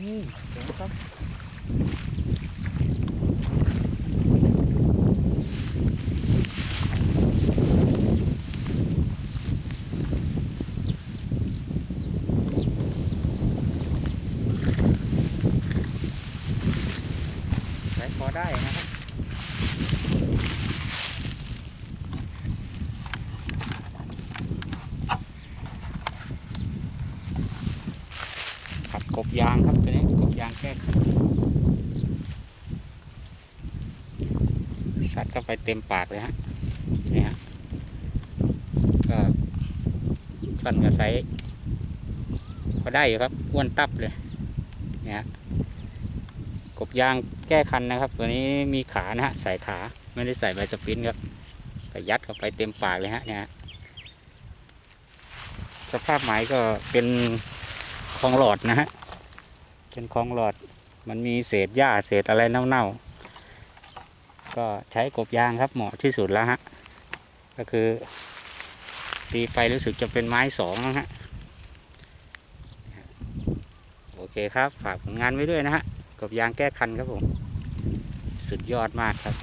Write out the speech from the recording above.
นี่เห็นครับใช้พอได้นะครับผัดกบยางครับตัวนี้กบยางแก้ขัดสัดเข้าไปเต็มปากเลยฮะนี่ฮะก็ช่อนกระไซพอได้อยู่ครับอ้วนตับเลยเนี่ยกบยางแก้คันนะครับตัวนี้มีขานะฮะใส่ขาไม่ได้ใส่ใบสปรินครับก็ยัดเข้าไปเต็มปากเลยฮะเนี่ยสภาพหมายก็เป็นคลองหลอดนะฮะเป็นคลองหลอดมันมีเศษหญ้าเศษอะไรเน่าๆก็ใช้กบยางครับเหมาะที่สุดแล้วฮะก็คือตีไปรู้สึกจะเป็นไม้2นะฮะโอเคครับฝากผลงานไว้ด้วยนะฮะกบยางแก้คันครับผมสุดยอดมากครับ